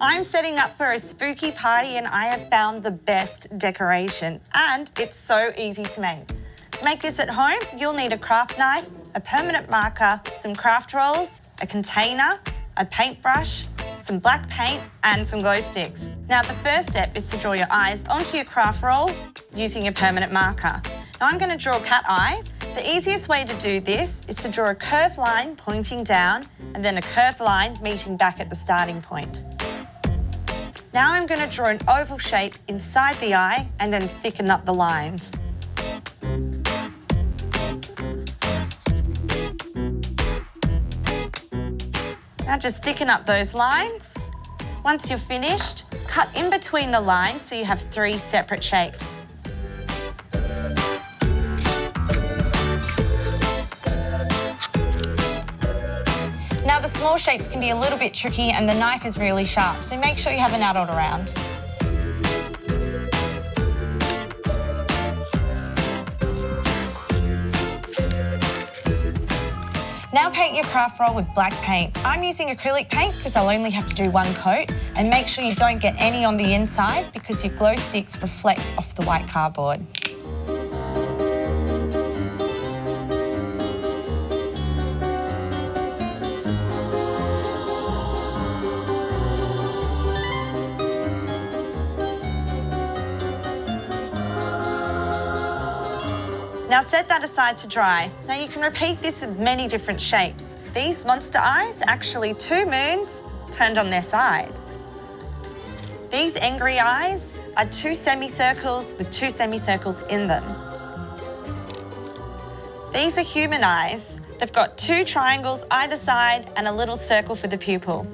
I'm setting up for a spooky party and I have found the best decoration, and it's so easy to make. To make this at home, you'll need a craft knife, a permanent marker, some craft rolls, a container, a paintbrush, some black paint and some glow sticks. Now the first step is to draw your eyes onto your craft roll using your permanent marker. Now I'm going to draw cat eyes. The easiest way to do this is to draw a curved line pointing down and then a curved line meeting back at the starting point. Now I'm going to draw an oval shape inside the eye and then thicken up the lines. Now just thicken up those lines. Once you're finished, cut in between the lines so you have 3 separate shapes. Now the small shapes can be a little bit tricky and the knife is really sharp, so make sure you have an adult around. Now paint your craft roll with black paint. I'm using acrylic paint because I'll only have to do 1 coat, and make sure you don't get any on the inside because your glow sticks reflect off the white cardboard. Now set that aside to dry. Now you can repeat this with many different shapes. These monster eyes are actually 2 moons turned on their side. These angry eyes are 2 semicircles with 2 semicircles in them. These are human eyes. They've got 2 triangles either side and a little circle for the pupil.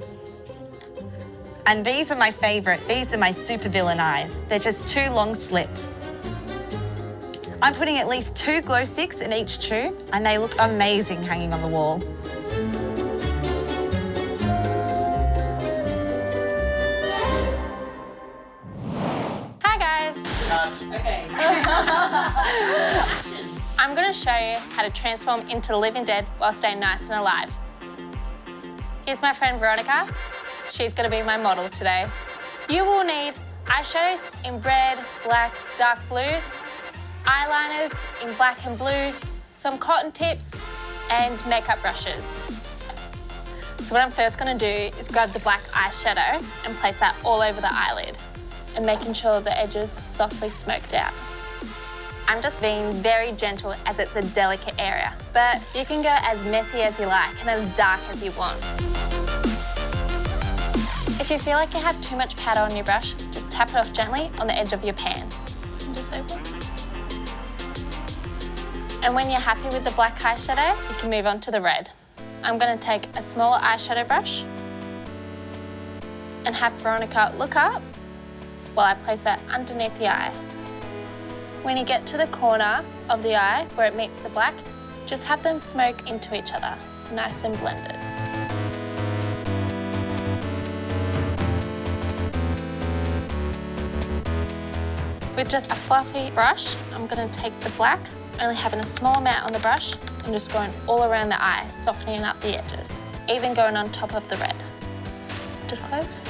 And these are my favourite. These are my supervillain eyes. They're just 2 long slits. I'm putting at least 2 glow sticks in each tube and they look amazing hanging on the wall. Hi guys. Okay. I'm going to show you how to transform into the living dead while staying nice and alive. Here's my friend Veronica. She's going to be my model today. You will need eyeshadows in red, black, dark blues, eyeliners in black and blue, some cotton tips, and makeup brushes. So what I'm first going to do is grab the black eyeshadow and place that all over the eyelid, and making sure the edges are softly smoked out. I'm just being very gentle as it's a delicate area, but you can go as messy as you like and as dark as you want. If you feel like you have too much powder on your brush, just tap it off gently on the edge of your pan. And just open. And when you're happy with the black eyeshadow, you can move on to the red. I'm going to take a smaller eyeshadow brush and have Veronica look up while I place that underneath the eye. When you get to the corner of the eye where it meets the black, just have them smoke into each other, nice and blended. With just a fluffy brush, I'm going to take the black, only having a small amount on the brush, and just going all around the eye, softening up the edges, even going on top of the red. Just close.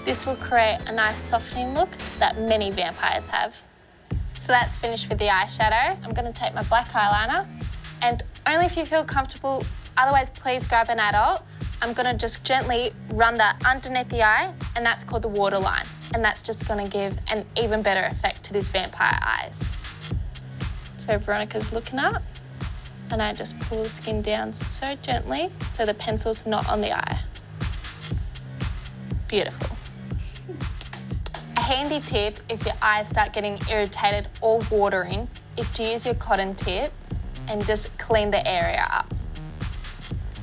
This will create a nice softening look that many vampires have. So that's finished with the eyeshadow. I'm going to take my black eyeliner, and only if you feel comfortable, otherwise please grab an adult. I'm going to just gently run that underneath the eye, and that's called the waterline. And that's just going to give an even better effect to these vampire eyes. So Veronica's looking up, and I just pull the skin down so gently so the pencil's not on the eye. Beautiful. A handy tip if your eyes start getting irritated or watering is to use your cotton tip and just clean the area up.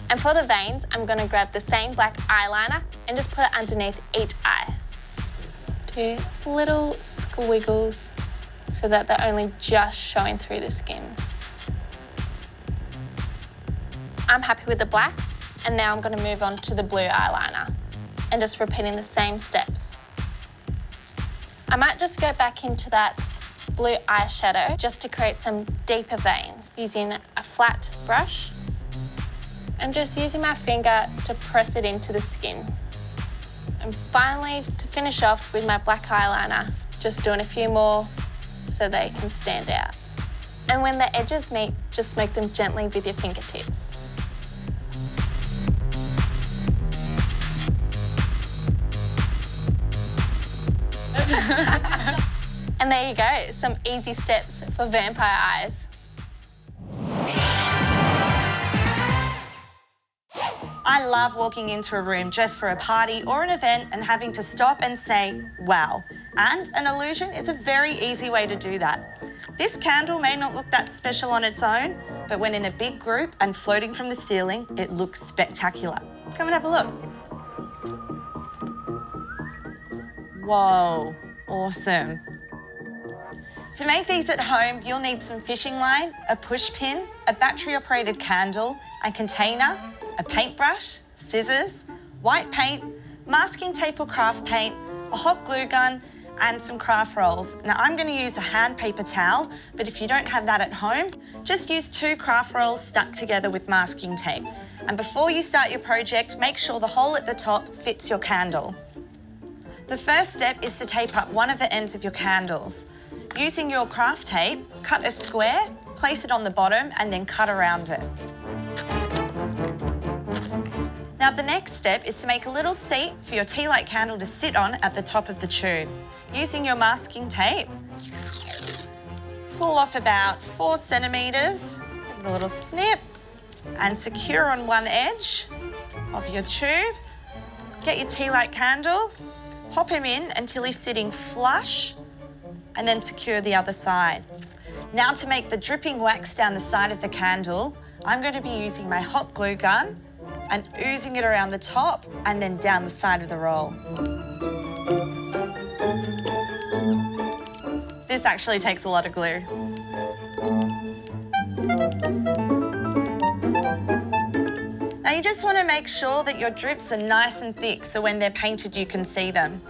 And for the veins, I'm going to grab the same black eyeliner and just put it underneath each eye. Do little squiggles so that they're only just showing through the skin. I'm happy with the black, and now I'm going to move on to the blue eyeliner and just repeating the same steps. I might just go back into that blue eyeshadow just to create some deeper veins using a flat brush and just using my finger to press it into the skin. And finally, to finish off with my black eyeliner, just doing a few more so they can stand out. And when the edges meet, just make them gently with your fingertips. And there you go, some easy steps for vampire eyes. I love walking into a room just for a party or an event and having to stop and say, wow. And an illusion is a very easy way to do that. This candle may not look that special on its own, but when in a big group and floating from the ceiling, it looks spectacular. Come and have a look. Whoa, awesome. To make these at home, you'll need some fishing line, a push pin, a battery-operated candle, a container, a paintbrush, scissors, white paint, masking tape or craft paint, a hot glue gun, and some craft rolls. Now I'm going to use a hand paper towel, but if you don't have that at home, just use 2 craft rolls stuck together with masking tape. And before you start your project, make sure the hole at the top fits your candle. The first step is to tape up one of the ends of your candles. Using your craft tape, cut a square, place it on the bottom, and then cut around it. Now the next step is to make a little seat for your tea light candle to sit on at the top of the tube. Using your masking tape, pull off about 4 centimetres, give it a little snip, and secure on one edge of your tube. Get your tea light candle, pop him in until he's sitting flush, and then secure the other side. Now to make the dripping wax down the side of the candle, I'm going to be using my hot glue gun and oozing it around the top and then down the side of the roll. This actually takes a lot of glue. Now you just want to make sure that your drips are nice and thick so when they're painted you can see them.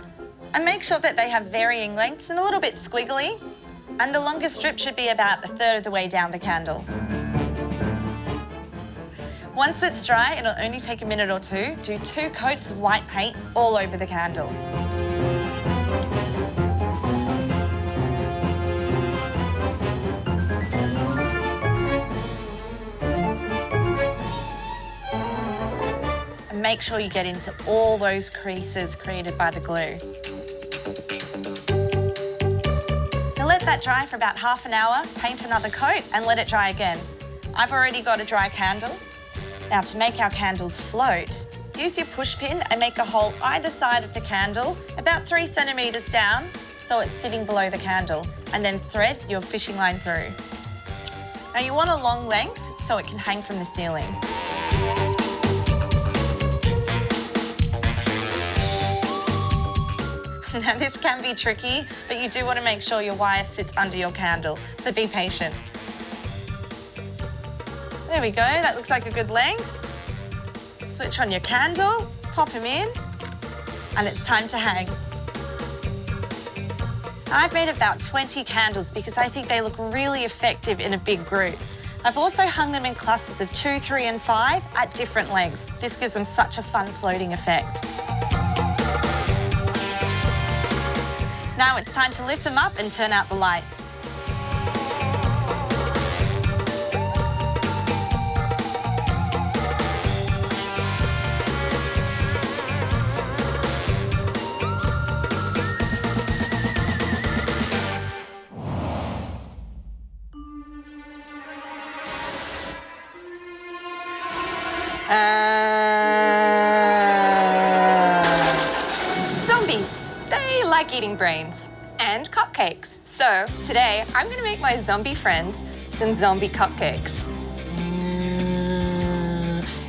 And make sure that they have varying lengths and a little bit squiggly. And the longest strip should be about 1/3 of the way down the candle. Once it's dry, it'll only take a minute or two. Do 2 coats of white paint all over the candle. And make sure you get into all those creases created by the glue. Now let that dry for about half an hour, paint another coat and let it dry again. I've already got a dry candle. Now to make our candles float, use your push pin and make a hole either side of the candle, about 3 centimetres down, so it's sitting below the candle, and then thread your fishing line through. Now you want a long length so it can hang from the ceiling. Now this can be tricky, but you do want to make sure your wire sits under your candle, so be patient. There we go, that looks like a good length. Switch on your candle, pop him in, and it's time to hang. I've made about 20 candles because I think they look really effective in a big group. I've also hung them in clusters of 2, 3, and 5 at different lengths. This gives them such a fun floating effect. Now it's time to lift them up and turn out the lights. Zombies, they like eating brains and cupcakes. So today I'm gonna make my zombie friends some zombie cupcakes.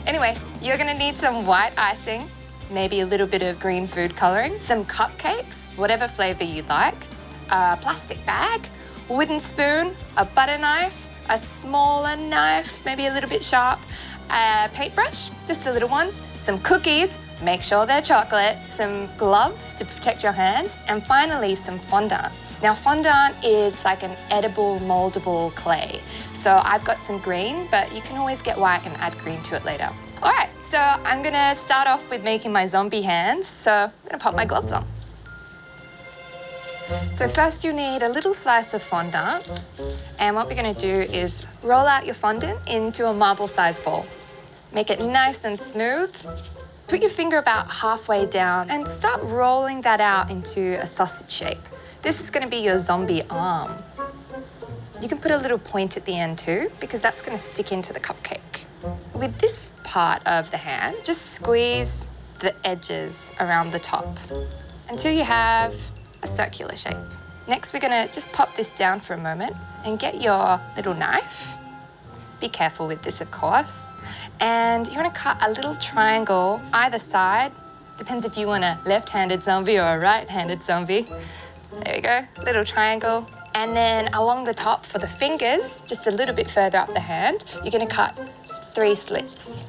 Anyway, you're gonna need some white icing, maybe a little bit of green food coloring, some cupcakes, whatever flavor you like, a plastic bag, wooden spoon, a butter knife, a smaller knife, maybe a little bit sharp, a paintbrush, just a little one, some cookies, make sure they're chocolate, some gloves to protect your hands, and finally some fondant. Now fondant is like an edible moldable clay. So I've got some green, but you can always get white and add green to it later. All right, so I'm I'm gonna start off with making my zombie hands, so I'm gonna pop my gloves on. So first you need a little slice of fondant, and what we're gonna do is roll out your fondant into a marble-sized ball. Make it nice and smooth. Put your finger about halfway down and start rolling that out into a sausage shape. This is gonna be your zombie arm. You can put a little point at the end too, because that's gonna stick into the cupcake. With this part of the hand, just squeeze the edges around the top until you have a circular shape. Next, we're gonna just pop this down for a moment and get your little knife. Be careful with this, of course. And you wanna cut a little triangle either side. Depends if you want a left-handed zombie or a right-handed zombie. There we go, little triangle. And then along the top for the fingers, just a little bit further up the hand, you're gonna cut 3 slits.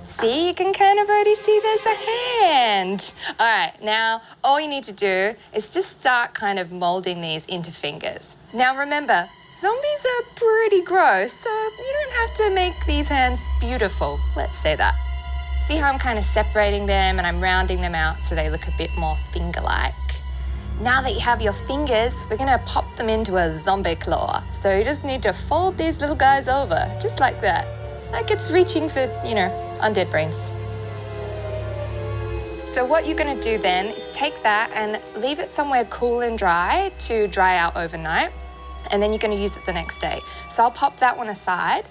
See, you can kind of already see there's a hand. All right, now all you need to do is just start kind of molding these into fingers. Now remember, zombies are pretty gross, so you don't have to make these hands beautiful, let's say that. See how I'm kind of separating them and I'm rounding them out so they look a bit more finger-like? Now that you have your fingers, we're gonna pop them into a zombie claw. So you just need to fold these little guys over, just like that. Like it's reaching for, you know, undead brains. So what you're gonna do then is take that and leave it somewhere cool and dry to dry out overnight, and then you're gonna use it the next day. So I'll pop that one aside.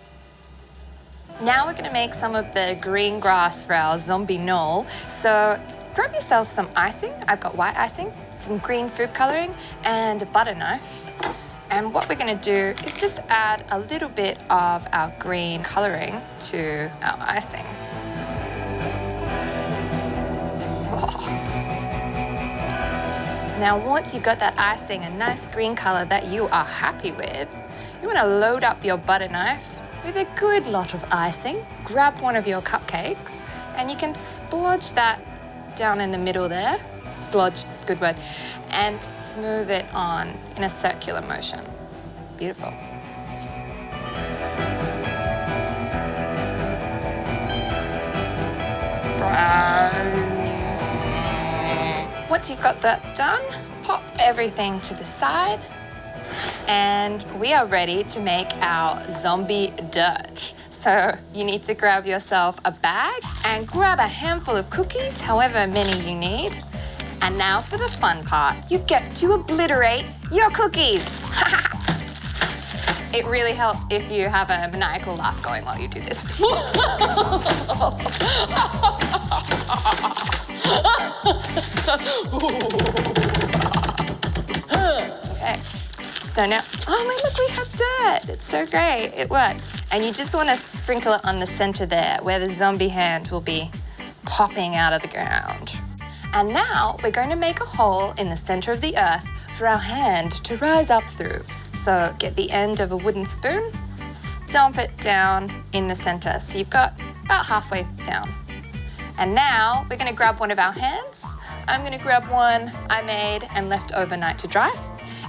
Now we're gonna make some of the green grass for our zombie knoll. So grab yourself some icing. I've got white icing, some green food coloring, and a butter knife. And what we're gonna do is just add a little bit of our green coloring to our icing. Oh. Now, once you've got that icing, a nice green color that you are happy with, you wanna load up your butter knife with a good lot of icing. Grab one of your cupcakes, and you can splodge that down in the middle there. Splodge, good word. And smooth it on in a circular motion. Beautiful. Once you've got that done, pop everything to the side, and we are ready to make our zombie dirt. So you need to grab yourself a bag and grab a handful of cookies, however many you need. And now for the fun part, you get to obliterate your cookies. It really helps if you have a maniacal laugh going while you do this. Okay, so now, oh my, look, we have dirt. It's so great, it works. And you just wanna sprinkle it on the center there where the zombie hand will be popping out of the ground. And now we're going to make a hole in the center of the earth for our hand to rise up through. So get the end of a wooden spoon, stomp it down in the center. So you've got about halfway down. And now we're gonna grab one of our hands. I'm gonna grab one I made and left overnight to dry.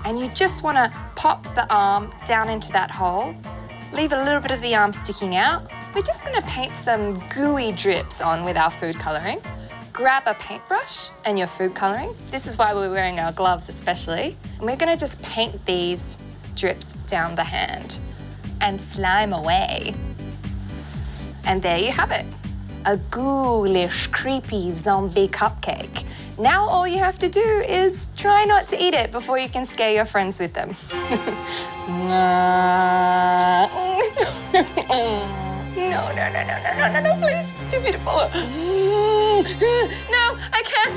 And you just wanna pop the arm down into that hole, leave a little bit of the arm sticking out. We're just gonna paint some gooey drips on with our food coloring. Grab a paintbrush and your food coloring. This is why we're wearing our gloves especially. And we're gonna just paint these drips down the hand and slime away. And there you have it. A ghoulish, creepy zombie cupcake. Now all you have to do is try not to eat it before you can scare your friends with them. No, please, it's too beautiful. No, I can't.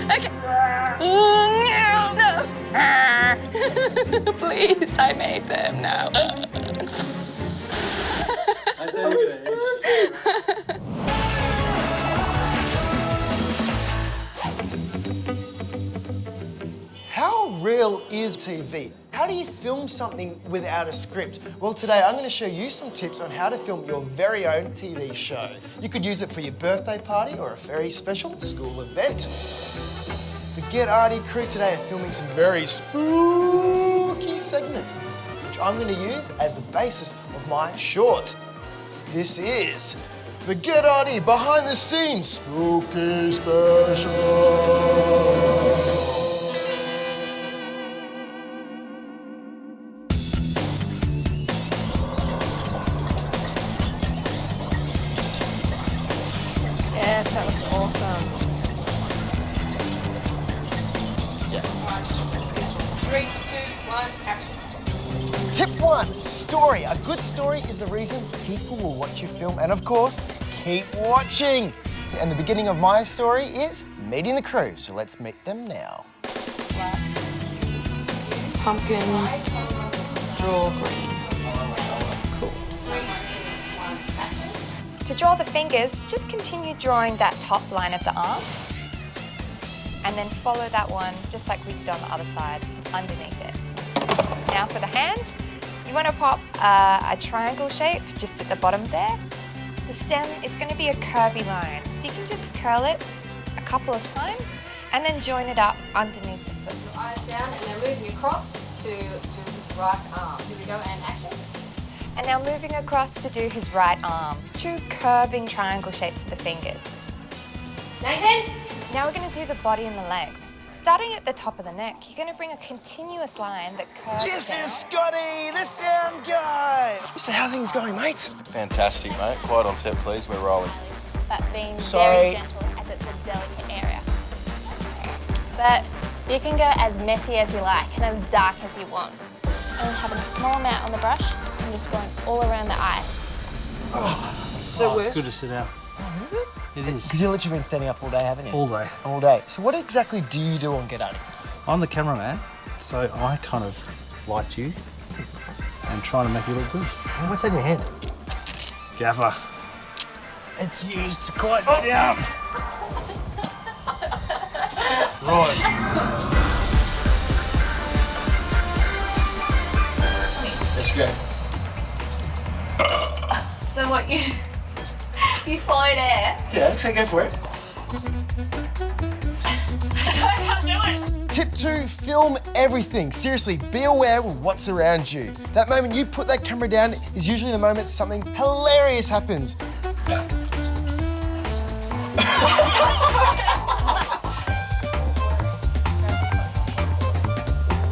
No. Please, I made them, no. I thought you were gonna How real is TV? How do you film something without a script? Well, today I'm going to show you some tips on how to film your very own TV show. You could use it for your birthday party or a very special school event. The Get Arty crew today are filming some very spooky segments, which I'm going to use as the basis of my short. This is the Get Arty behind the scenes spooky special. Yes, that looks awesome. 3, 2, 1, action. Tip 1, story. A good story is the reason people will watch your film, and of course, keep watching. And the beginning of my story is meeting the crew, so let's meet them now. Pumpkins, draw green. Cool. To draw the fingers, just continue drawing that top line of the arm and then follow that one just like we did on the other side, underneath it. Now for the hand, you want to pop a triangle shape just at the bottom there. The stem is going to be a curvy line, so you can just curl it a couple of times and then join it up underneath the foot. Eyes down and then moving across to his right arm. Here we go, and action. And now moving across to do his right arm. 2 curving triangle shapes for the fingers. Nathan? Now we're going to do the body and the legs. Starting at the top of the neck, you're going to bring a continuous line that curves This down. is Scotty, the sound guy. So how are things going, mate? Fantastic, mate. Quiet on set, please. We're rolling. But being Sorry. very gentle as it's a delicate area. But you can go as messy as you like and as dark as you want. And having a small amount on the brush and just going all around the eye. It's good to sit down. Oh, is it? It is. Because you've literally been standing up all day, haven't you? All day. All day. So what exactly do you do on Get Arty? I'm the cameraman, so I kind of light you and trying to make you look good. What's that in your hand? Gaffer. It's used to quiet me down. Right. Let's go. So what, you slowed air? Yeah, so go for it. I can't do it. Tip 2, film everything. Seriously, be aware of what's around you. That moment you put that camera down is usually the moment something hilarious happens.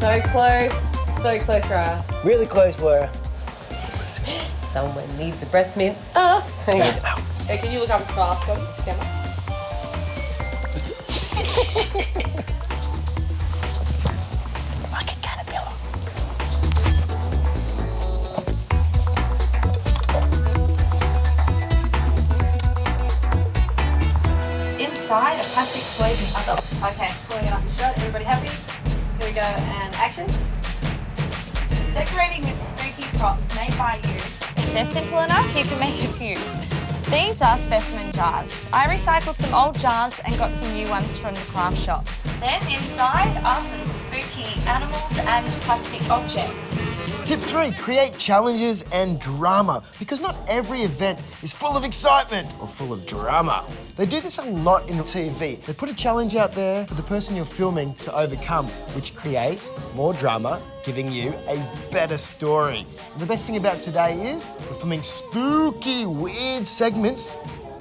So close, Rhyah. Really close, Blair. Someone needs a breath mint. Hey, can you look up and smile, Scotty, to camera? Like a caterpillar. Inside, a plastic toys and other. Okay, pulling it up and shut. Everybody happy? Here we go, and action. Decorating with spooky props made by you. If they're simple enough, you can make a few. These are specimen jars. I recycled some old jars and got some new ones from the craft shop. Then inside are some spooky animals and plastic objects. Tip 3, create challenges and drama, because not every event is full of excitement or full of drama. They do this a lot in TV. They put a challenge out there for the person you're filming to overcome, which creates more drama, giving you a better story. And the best thing about today is we're filming spooky, weird segments,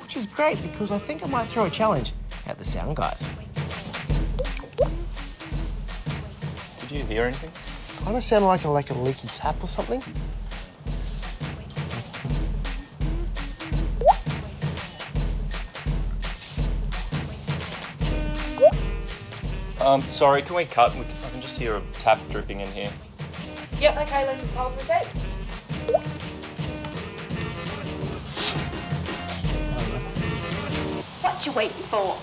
which is great because I think I might throw a challenge at the sound guys. Did you hear anything? Kind of sounded like a leaky tap or something. Sorry, can we cut? I can just hear a tap dripping in here. Yep, okay, let's just hold for a sec. What you waiting for?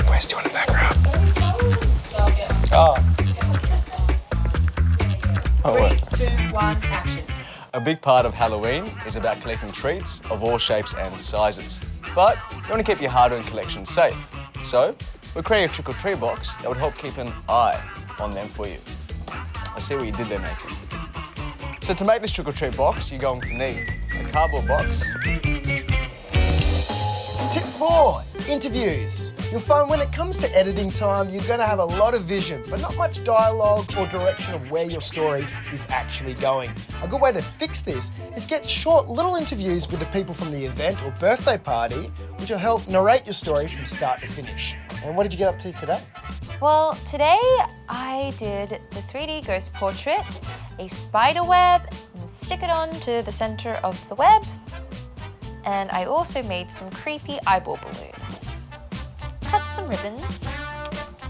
Where's doing the background? Oh. 3, 2, 1, action. A big part of Halloween is about collecting treats of all shapes and sizes. But you want to keep your hard-earned collection safe. So we created a trick-or-treat box that would help keep an eye on them for you. I see what you did there, Nathan. So to make this trick-or-treat box, you're going to need a cardboard box. Tip 4, Interviews. You'll find when it comes to editing time, you're going to have a lot of vision, but not much dialogue or direction of where your story is actually going. A good way to fix this is get short little interviews with the people from the event or birthday party, which will help narrate your story from start to finish. And what did you get up to today? Well, today I did the 3D ghost portrait, a spider web, and stick it onto the center of the web. And I also made some creepy eyeball balloons. Cut some ribbon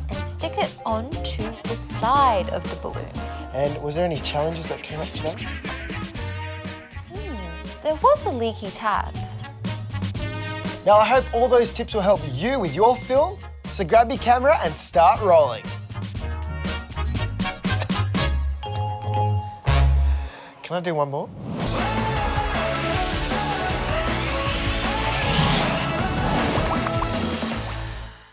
and stick it onto the side of the balloon. And was there any challenges that came up today? There was a leaky tab. Now I hope all those tips will help you with your film, so grab your camera and start rolling. Can I do one more?